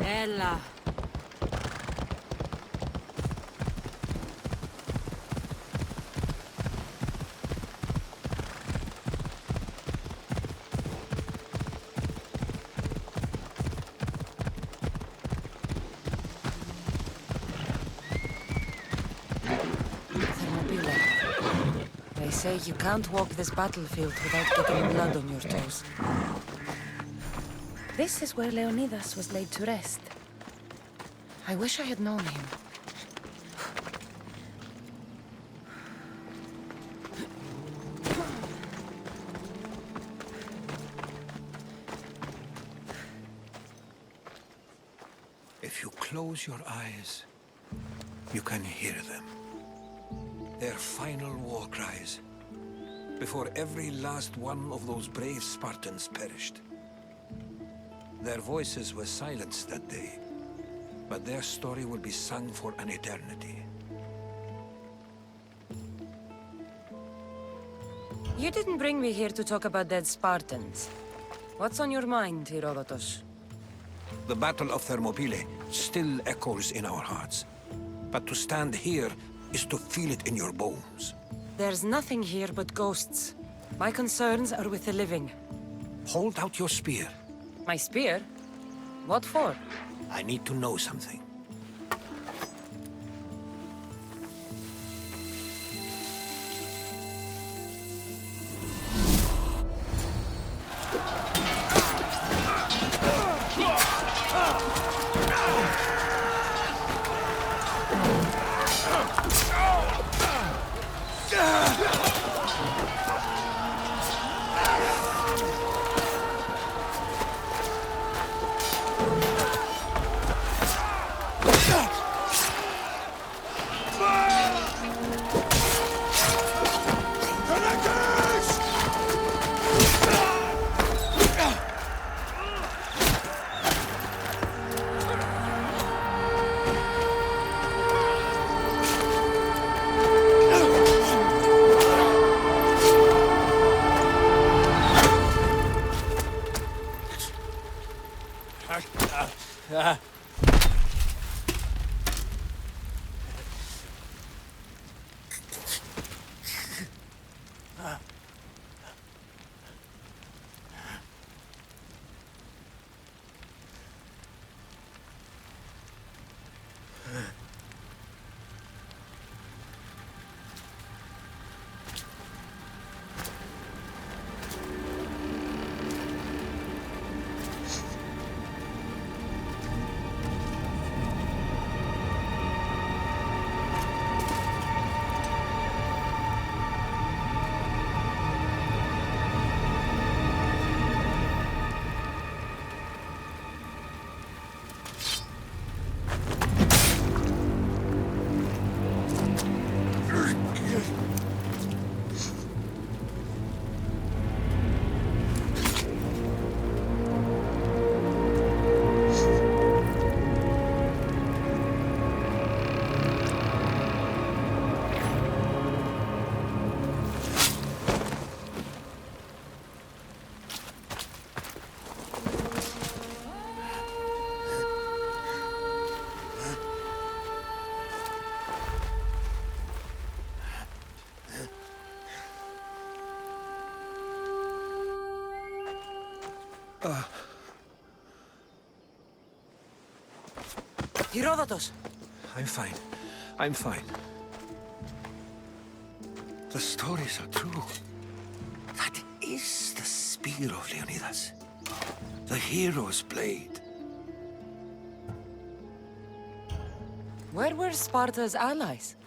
Ella. They say you can't walk this battlefield without getting blood on your toes. This is where Leonidas was laid to rest. I wish I had known him. If you close your eyes, you can hear them. Their final war cries, before every last one of those brave Spartans perished. Their voices were silenced that day, but their story will be sung for an eternity. You didn't bring me here to talk about dead Spartans. What's on your mind, Herodotus? The Battle of Thermopylae still echoes in our hearts, but to stand here is to feel it in your bones. There's nothing here but ghosts. My concerns are with the living. Hold out your spear. My spear? What for? I need to know something. Herodotus! I'm fine. I'm fine. The stories are true. That is the spear of Leonidas. The hero's blade. Where were Sparta's allies?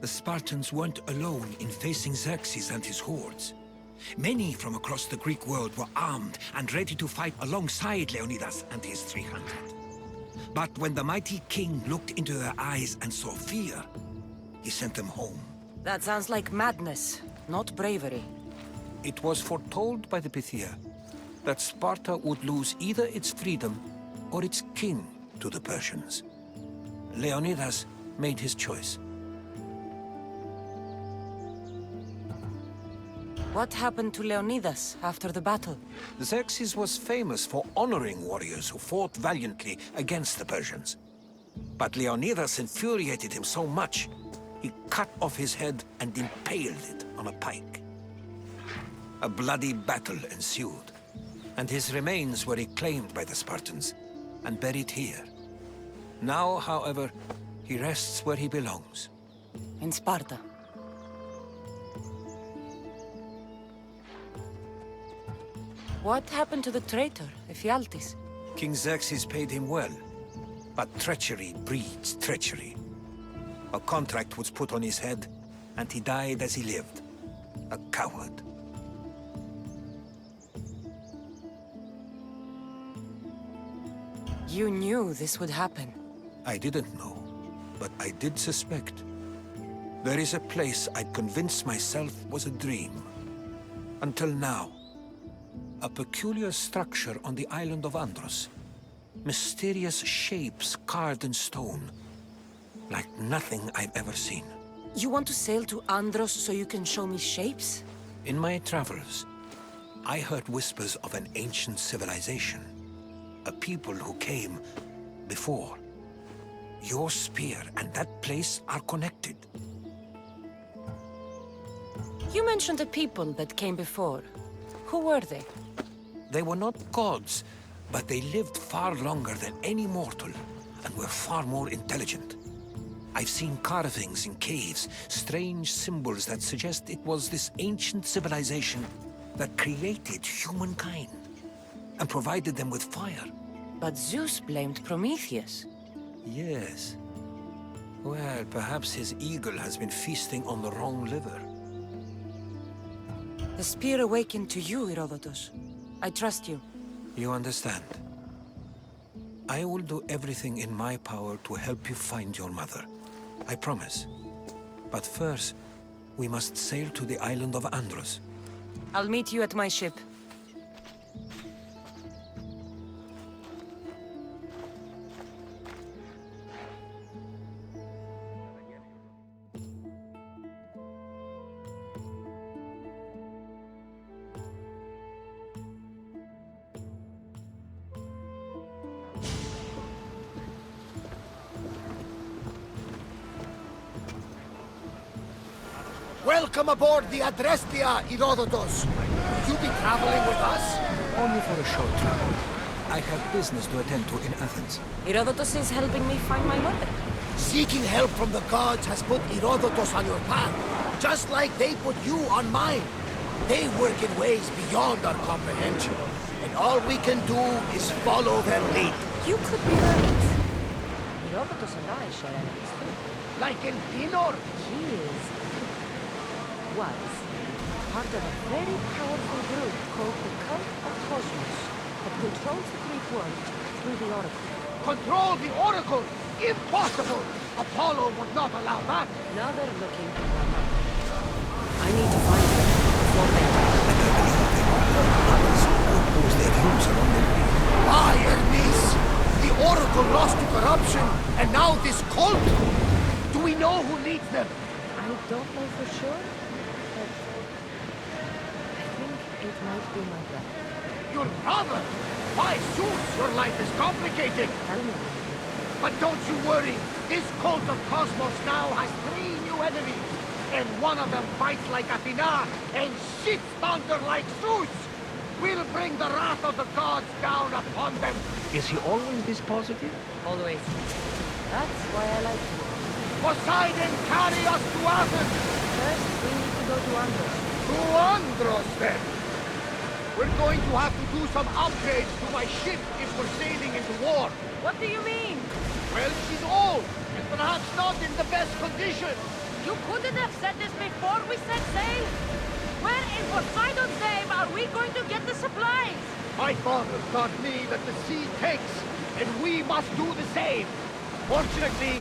The Spartans weren't alone in facing Xerxes and his hordes. Many from across the Greek world were armed and ready to fight alongside Leonidas and his 300. But when the mighty king looked into their eyes and saw fear, he sent them home. That sounds like madness, not bravery. It was foretold by the Pythia that Sparta would lose either its freedom or its king to the Persians. Leonidas made his choice. What happened to Leonidas after the battle? Xerxes was famous for honoring warriors who fought valiantly against the Persians. But Leonidas infuriated him so much, he cut off his head and impaled it on a pike. A bloody battle ensued, and his remains were reclaimed by the Spartans and buried here. Now, however, he rests where he belongs. In Sparta. What happened to the traitor, Ephialtes? King Xerxes paid him well, but treachery breeds treachery. A contract was put on his head, and he died as he lived. A coward. You knew this would happen. I didn't know, but I did suspect. There is a place I'd convinced myself was a dream. Until now. A peculiar structure on the island of Andros. Mysterious shapes carved in stone. Like nothing I've ever seen. You want to sail to Andros so you can show me shapes? In my travels, I heard whispers of an ancient civilization. A people who came before. Your spear and that place are connected. You mentioned a people that came before. Who were they? They were not gods, but they lived far longer than any mortal, and were far more intelligent. I've seen carvings in caves, strange symbols that suggest it was this ancient civilization that created humankind, and provided them with fire. But Zeus blamed Prometheus. Yes. Well, perhaps his eagle has been feasting on the wrong liver. The spear awakened to you, Herodotus. I trust you. You understand. I will do everything in my power to help you find your mother. I promise. But first, we must sail to the island of Andros. I'll meet you at my ship. Welcome aboard the Adrestia, Herodotus. Will you be traveling with us? Only for a short time. I have business to attend to in Athens. Herodotus is helping me find my mother. Seeking help from the gods has put Herodotus on your path, just like they put you on mine. They work in ways beyond our comprehension, and all we can do is follow their lead. You could be right. Herodotus and I share enemies too. Like in Pinor. Was part of a very powerful group called the Cult of Cosmos that controls the Greek world through the Oracle. Control the Oracle? Impossible! Apollo would not allow that. Now they're looking for my mother. I need to find her before they Oppose their views along the way. Ah, Hermes! The Oracle lost to corruption, and now this cult! Do we know who leads them? I don't know for sure, but I think it might be my brother. Your brother? Why, Zeus, your life is complicated. Tell me. But don't you worry. This cult of Cosmos now has 3 new enemies. And one of them fights like Athena and shits thunder like Zeus. We'll bring the wrath of the gods down upon them. Is he always this positive? Always. That's why I like you. Poseidon, carry us to Athens. First, we need to go to Andros. To Andros, then. We're going to have to do some upgrades to my ship if we're sailing into war. What do you mean? Well, she's old, and perhaps not in the best condition. You couldn't have said this before we set sail. Where in Poseidon's name are we going to get the supplies? My father taught me that the sea takes, and we must do the same. Fortunately...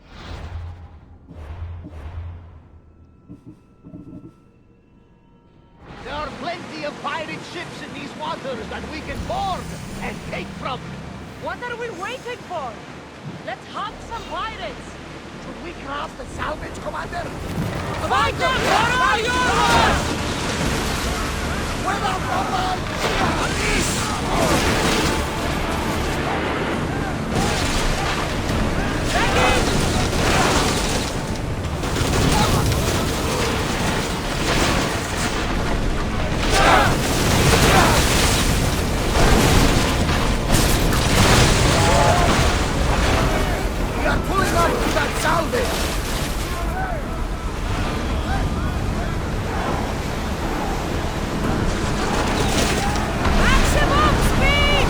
There are plenty of pirate ships in these waters that we can board and take from. What are we waiting for? Let's hunt some pirates. Should we grab the salvage, Commander? Fight them! Where are you? We are pulling up to that salvage! Maximum speed!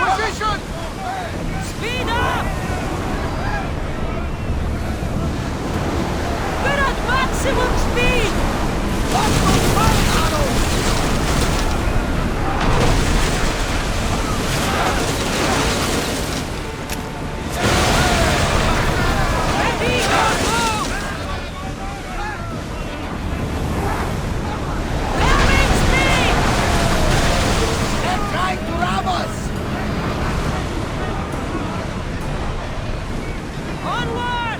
Position! Speed up! We're at maximum speed! Watch those fire arrows! Ready, go, move! Having speed! They're trying to rob us! Onward!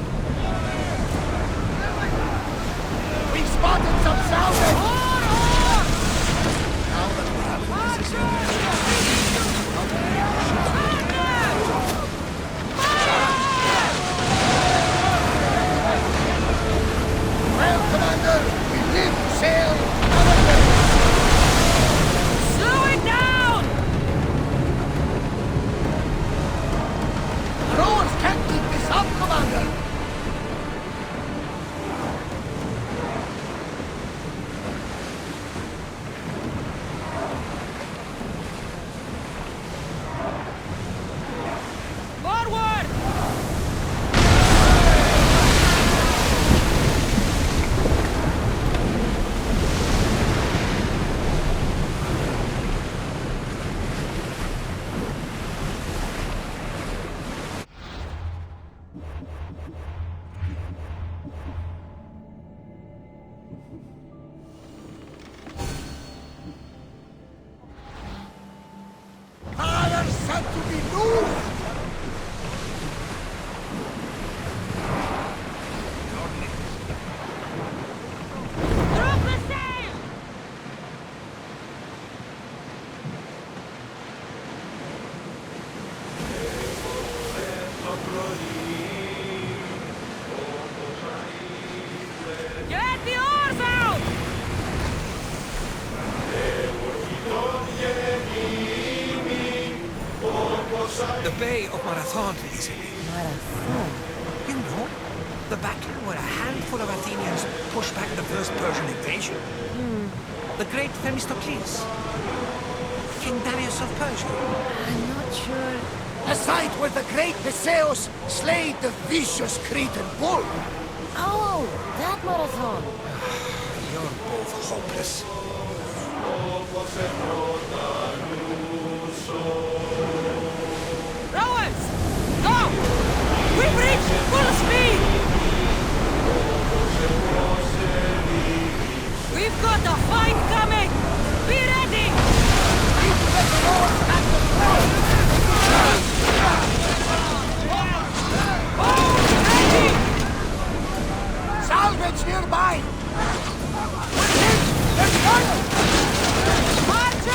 We spotted some salvage! Well, Commander, we live to sail another day! Slow it down! Rowers can't keep this up, Commander! Forward! Fire said to be moved! Drop the sail! Get the oars out! The Bay of Marathon, Easily. Marathon. You know, the battle where a handful of Athenians pushed back the first Persian invasion. The great Themistocles. King Darius of Persia. I'm not sure. The site where the great Theseus slayed the vicious Cretan bull! Oh, that marathon. You're both hopeless. Rowers! Go! We've reached full speed! We've got a fight coming! Be ready! Oh, ready! Salvage nearby! There's fire! March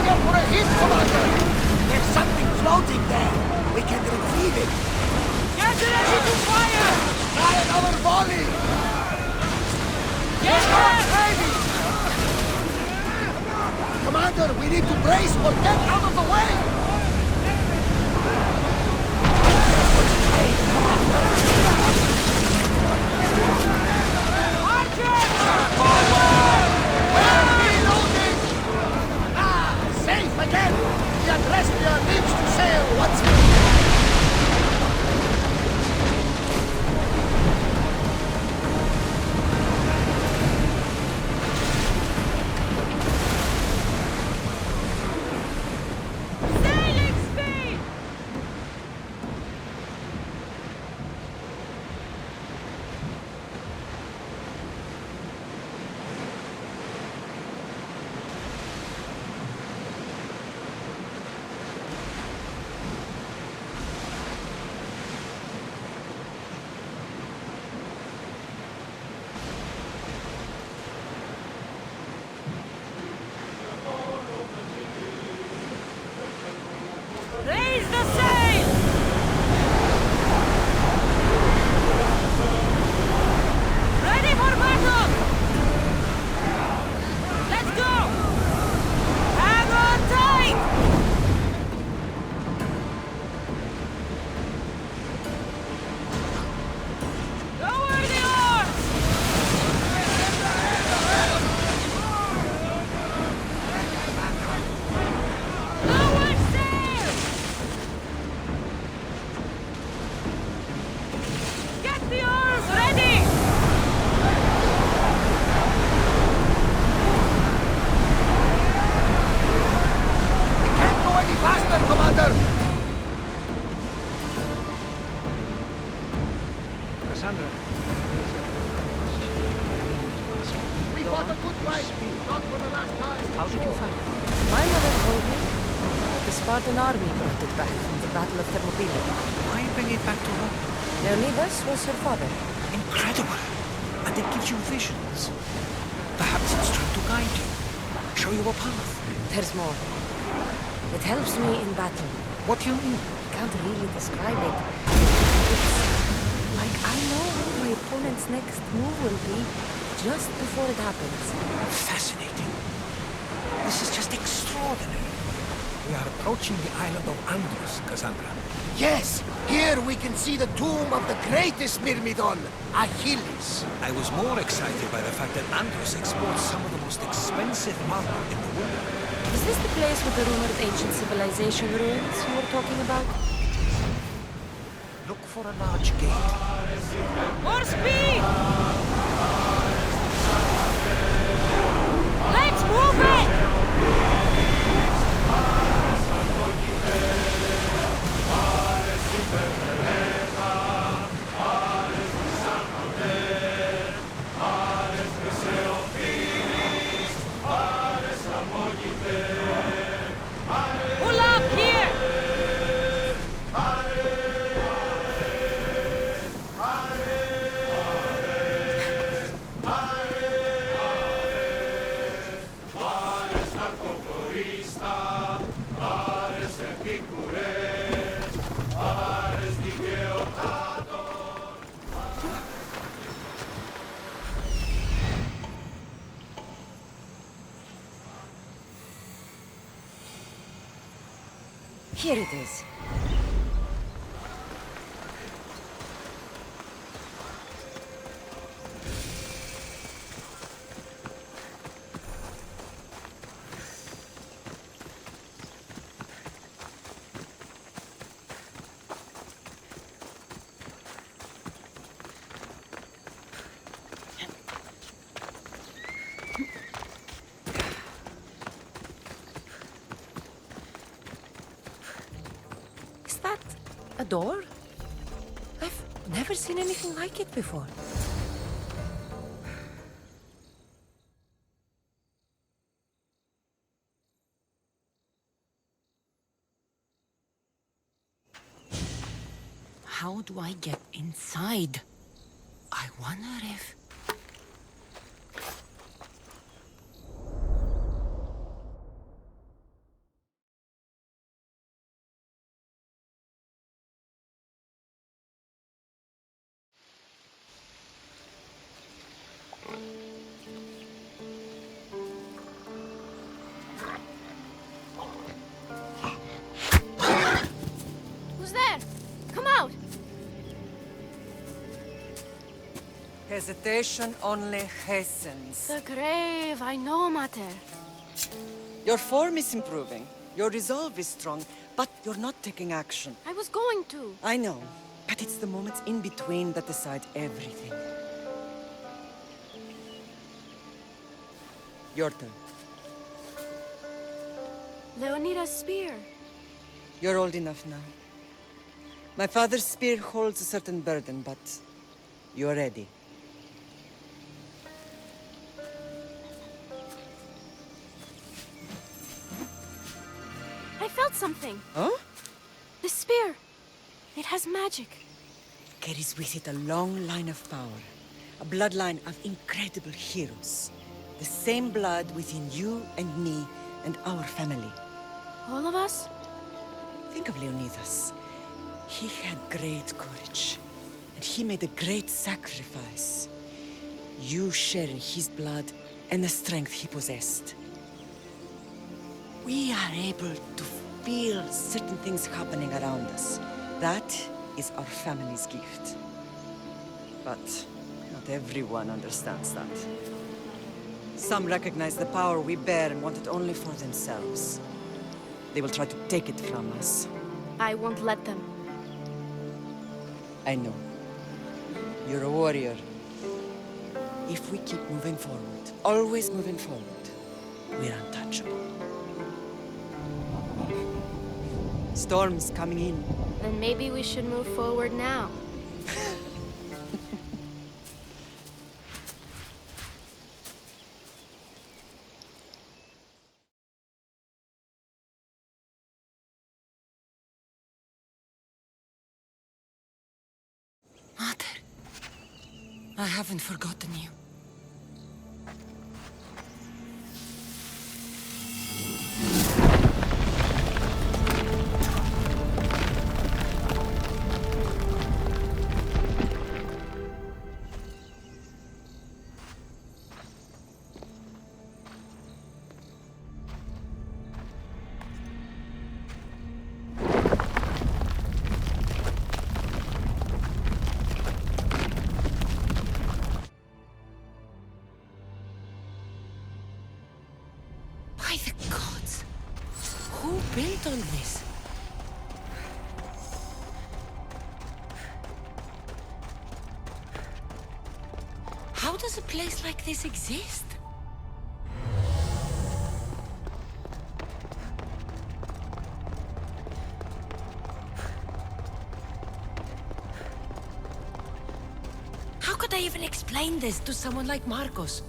Prepare for a hit, Commander! There's something floating there. We can retrieve it. Get ready to fire! Try another volley! Get Ready! Commander, we need to brace or get out of the way! Archers! Forward! We're reloading! Ah, safe again! The Adrestia lives to sail once more! Sailing speed! Raise the sail! Ready for battle! Let's go! Hang on tight! Lower the oars! Lower sail! Get the oars ready! We can't go any faster, Commander! Cassandra. We fought a good fight, not for the last time. How did you find it? My mother told me that the Spartan army brought it back from the Battle of Thermopylae. Why bring it back to her? Leonidas was her father. Incredible! And it gives you visions. Perhaps it's trying to guide you, show you a path. There's more. It helps me in battle. What do you mean? I can't really describe it. It's like I know what my opponent's next move will be just before it happens. Fascinating. This is just extraordinary. We are approaching the island of Andros, Cassandra. Yes, here we can see the tomb of the greatest Myrmidon, Achilles. I was more excited by the fact that Andros exports some of the most expensive marble in the world. Is this the place with the rumored ancient civilization ruins you were talking about? Look for a large gate. More speed! Let's move it! Pull up here! Here it is. Is that a door? I've never seen anything like it before. How do I get inside? I wonder if... Hesitation only hastens. The grave, I know, Mater. Your form is improving. Your resolve is strong, but you're not taking action. I was going to. I know, but it's the moments in between that decide everything. Your turn. Leonida's spear. You're old enough now. My father's spear holds a certain burden, but you're ready. I felt something. Huh? The spear. It has magic. Carries with it a long line of power. A bloodline of incredible heroes. The same blood within you and me and our family. All of us? Think of Leonidas. He had great courage. And he made a great sacrifice. You share in his blood and the strength he possessed. We are able to feel certain things happening around us. That is our family's gift. But not everyone understands that. Some recognize the power we bear and want it only for themselves. They will try to take it from us. I won't let them. I know. You're a warrior. If we keep moving forward, always moving forward, we're untouchable. Storm's coming in. Then maybe we should move forward now. Mater, I haven't forgotten you. By the gods! Who built all this? How does a place like this exist? How could I even explain this to someone like Marcos?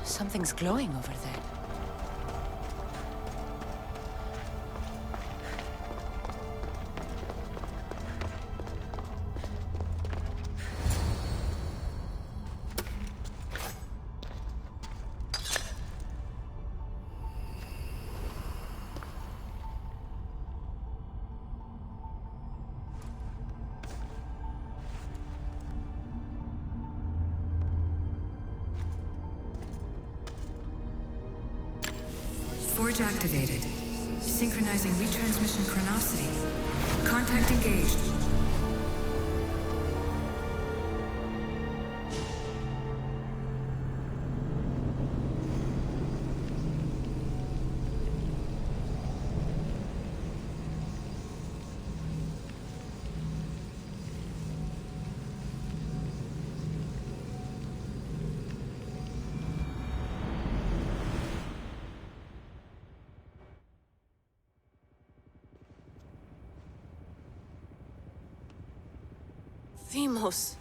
Something's glowing over there. Forge activated. Synchronizing retransmission chronicity. Contact engaged. Themos.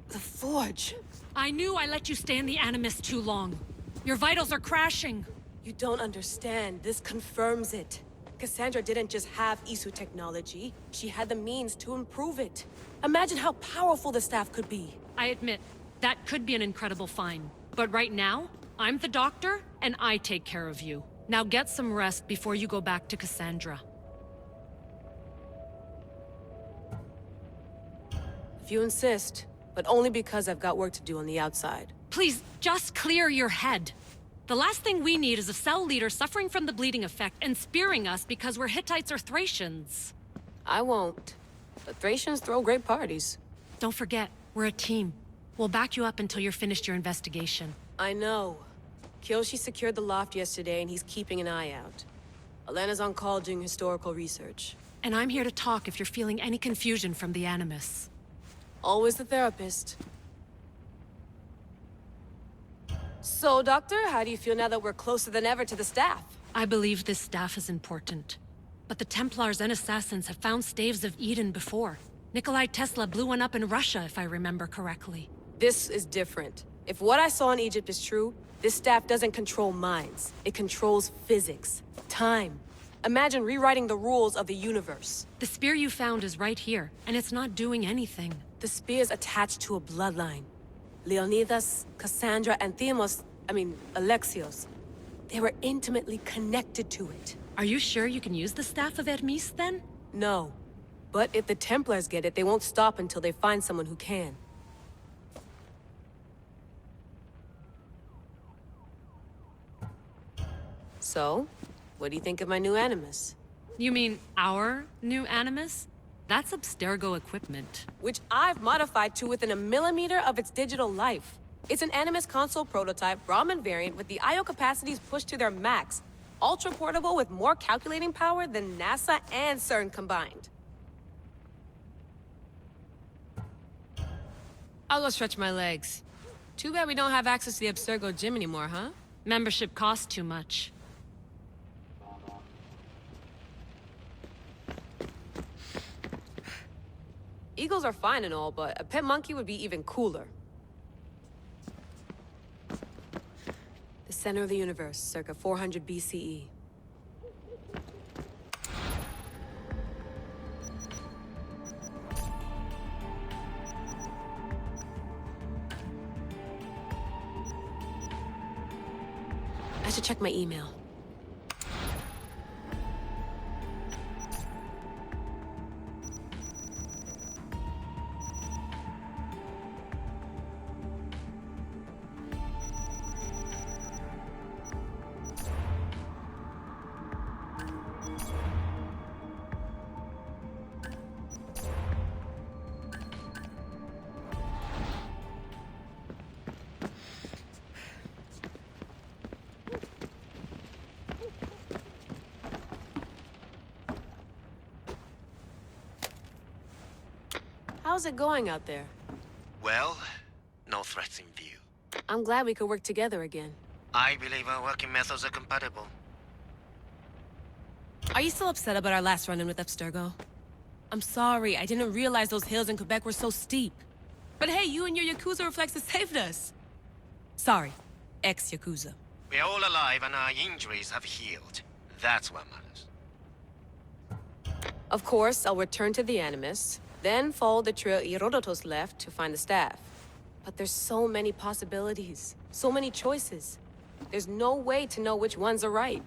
The Forge. I knew I let you stay in the Animus too long. Your vitals are crashing. You don't understand. This confirms it. Cassandra didn't just have Isu technology. She had the means to improve it. Imagine how powerful the staff could be. I admit, that could be an incredible find. But right now, I'm the doctor, and I take care of you. Now get some rest before you go back to Cassandra. If you insist, but only because I've got work to do on the outside. Please, just clear your head. The last thing we need is a cell leader suffering from the bleeding effect and spearing us because we're Hittites or Thracians. I won't. But Thracians throw great parties. Don't forget, we're a team. We'll back you up until you're finished your investigation. I know. Kyoshi secured the loft yesterday and he's keeping an eye out. Elena's on call doing historical research. And I'm here to talk if you're feeling any confusion from the Animus. Always the therapist. So, Doctor, how do you feel now that we're closer than ever to the staff? I believe this staff is important. But the Templars and Assassins have found staves of Eden before. Nikolai Tesla blew one up in Russia, if I remember correctly. This is different. If what I saw in Egypt is true, this staff doesn't control minds. It controls physics, time. Imagine rewriting the rules of the universe. The spear you found is right here, and it's not doing anything. The spear's attached to a bloodline. Leonidas, Cassandra, and Alexios. They were intimately connected to it. Are you sure you can use the Staff of Hermes, then? No. But if the Templars get it, they won't stop until they find someone who can. So, what do you think of my new Animus? You mean our new Animus? That's Abstergo equipment. Which I've modified to within a millimeter of its digital life. It's an Animus console prototype, Brahmin variant with the I/O capacities pushed to their max. Ultra portable with more calculating power than NASA and CERN combined. I'll go stretch my legs. Too bad we don't have access to the Abstergo gym anymore, huh? Membership costs too much. Eagles are fine and all, but a pet monkey would be even cooler. The center of the universe, circa 400 BCE. I should check my email. How's it going out there? Well, no threats in view. I'm glad we could work together again. I believe our working methods are compatible. Are you still upset about our last run-in with Abstergo? I'm sorry, I didn't realize those hills in Quebec were so steep. But hey, you and your Yakuza reflexes saved us. Sorry, ex-Yakuza. We're all alive and our injuries have healed. That's what matters. Of course, I'll return to the Animus, then follow the trail Herodotus left to find the staff. But there's so many possibilities, so many choices. There's no way to know which ones are right.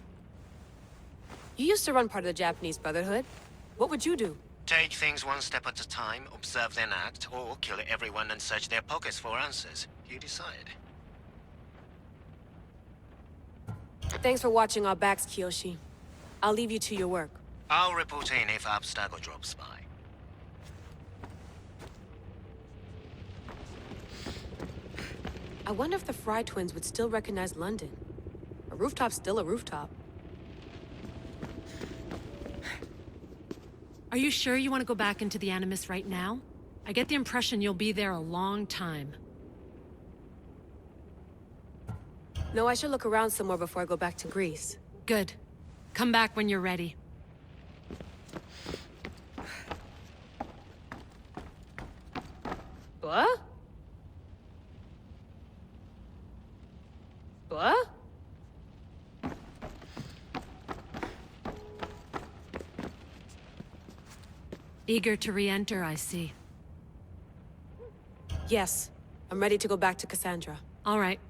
You used to run part of the Japanese Brotherhood. What would you do? Take things one step at a time, observe then act, or kill everyone and search their pockets for answers. You decide. Thanks for watching our backs, Kiyoshi. I'll leave you to your work. I'll report in if Abstergo drops by. I wonder if the Fry twins would still recognize London. A rooftop's still a rooftop. Are you sure you want to go back into the Animus right now? I get the impression you'll be there a long time. No, I should look around some more before I go back to Greece. Good. Come back when you're ready. What? What? Eager to re-enter, I see. Yes. I'm ready to go back to Cassandra. All right.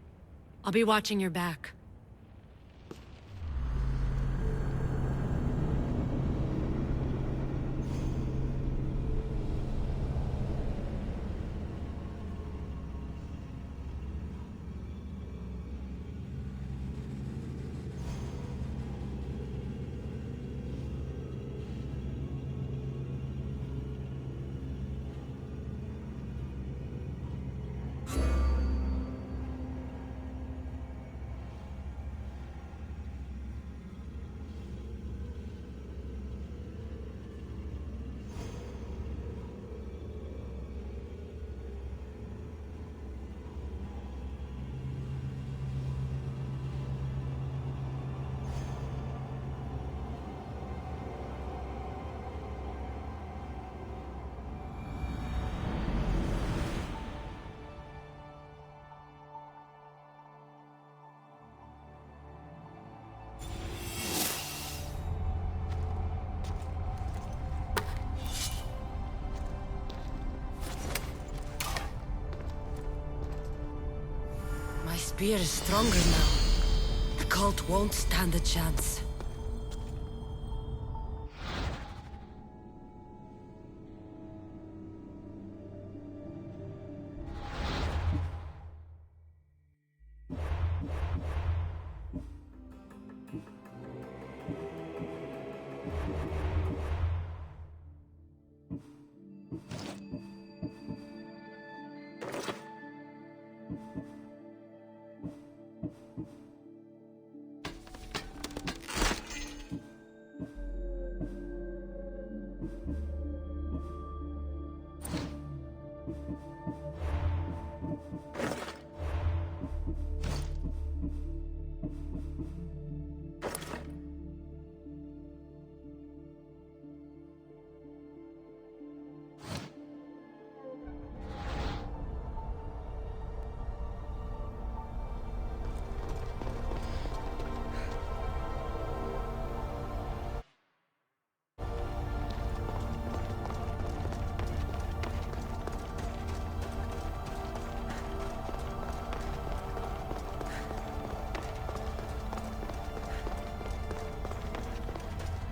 I'll be watching your back. spear is stronger now. The cult won't stand a chance.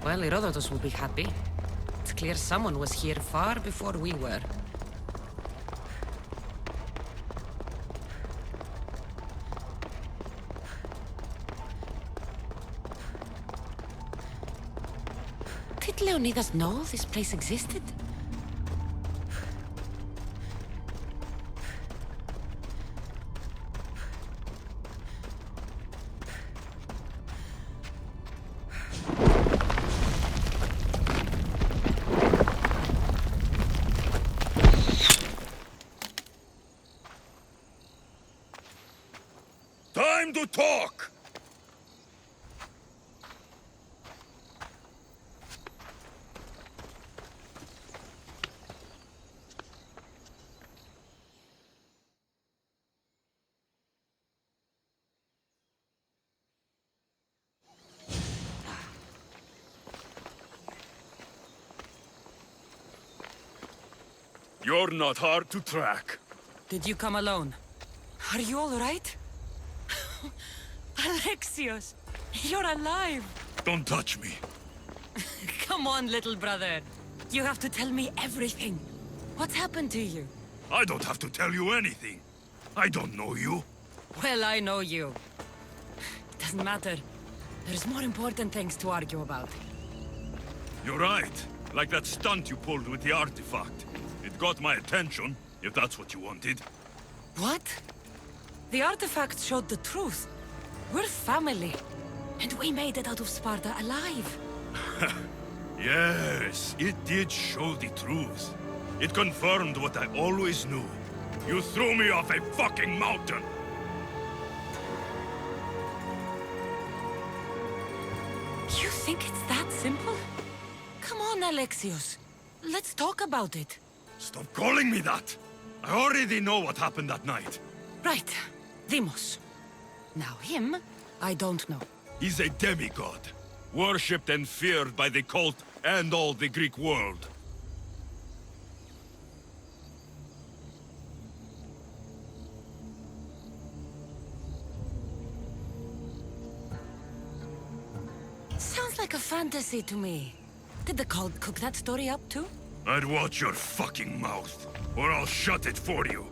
Well, Herodotus will be happy. It's clear someone was here far before we were. Did Leonidas know this place existed? Time to talk! You're not hard to track. Did you come alone? Are you all right? Alexios, you're alive! Don't touch me. Come on, little brother. You have to tell me everything. What's happened to you? I don't have to tell you anything. I don't know you. Well, I know you. Doesn't matter. There's more important things to argue about. You're right. Like that stunt you pulled with the artifact. It got my attention, if that's what you wanted. What? The artifact showed the truth. We're family. And we made it out of Sparta alive. Yes, it did show the truth. It confirmed what I always knew. You threw me off a fucking mountain! You think it's that simple? Come on, Alexios. Let's talk about it. Stop calling me that! I already know what happened that night. Right. Deimos. Now him, I don't know. He's a demigod. Worshipped and feared by the cult and all the Greek world. Sounds like a fantasy to me. Did the cult cook that story up too? I'd watch your fucking mouth, or I'll shut it for you.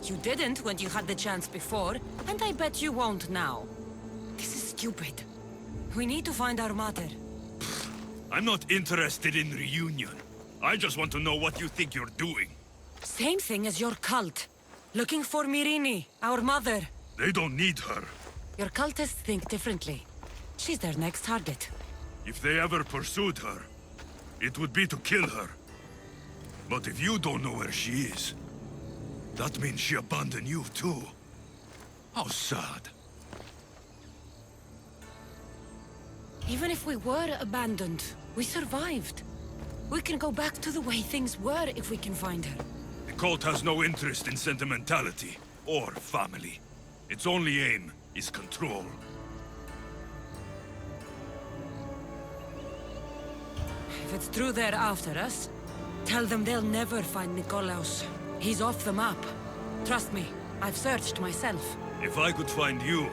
You didn't when you had the chance before, and I bet you won't now. This is stupid. We need to find our mother. I'm not interested in reunion. I just want to know what you think you're doing. Same thing as your cult. Looking for Myrine, our mother. They don't need her. Your cultists think differently. She's their next target. If they ever pursued her, it would be to kill her. But if you don't know where she is, that means she abandoned you too. How sad. Even if we were abandoned, we survived. We can go back to the way things were if we can find her. The cult has no interest in sentimentality or family. Its only aim is control. If it's true they're after us, tell them they'll never find Nikolaos. He's off the map. Trust me, I've searched myself. If I could find you,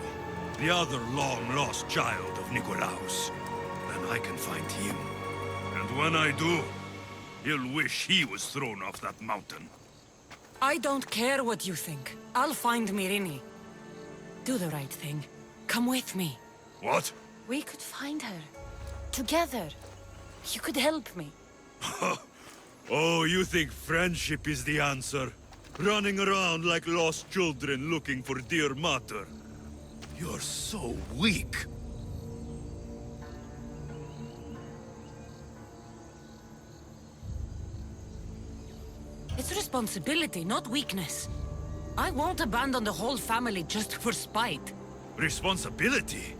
the other long-lost child of Nikolaus, then I can find him. And when I do, he'll wish he was thrown off that mountain. I don't care what you think. I'll find Myrini. Do the right thing. Come with me. What? We could find her. Together. You could help me. Oh, you think friendship is the answer? Running around like lost children looking for dear mother. You're so weak. It's responsibility, not weakness. I won't abandon the whole family just for spite. Responsibility?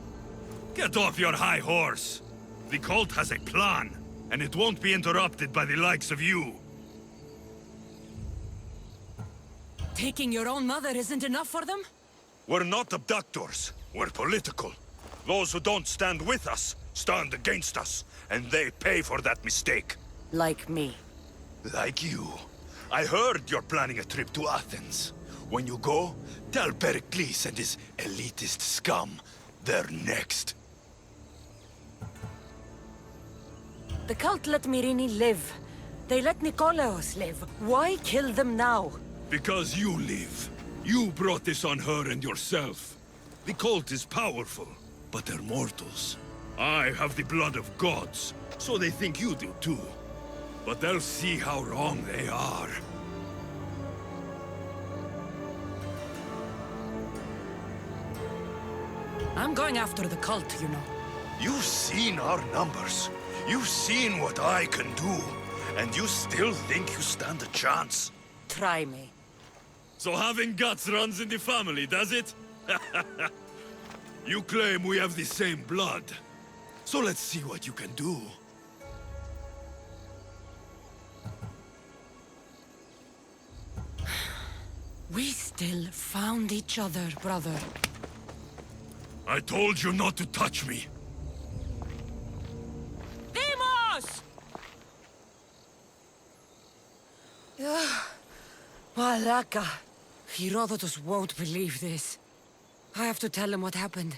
Get off your high horse. The cult has a plan, and it won't be interrupted by the likes of you. Taking your own mother isn't enough for them? We're not abductors. We're political. Those who don't stand with us, stand against us, and they pay for that mistake. Like me. Like you. I heard you're planning a trip to Athens. When you go, tell Pericles and his elitist scum they're next. The cult let Myrini live. They let Nikolaos live. Why kill them now? Because you live. You brought this on her and yourself. The cult is powerful, but they're mortals. I have the blood of gods, so they think you do too. But they'll see how wrong they are. I'm going after the cult, you know. You've seen our numbers. You've seen what I can do. And you still think you stand a chance? Try me. So having guts runs in the family, does it? You claim we have the same blood. So let's see what you can do. We still found each other, brother. I told you not to touch me. Demos! Malaka. Herodotus won't believe this. I have to tell him what happened.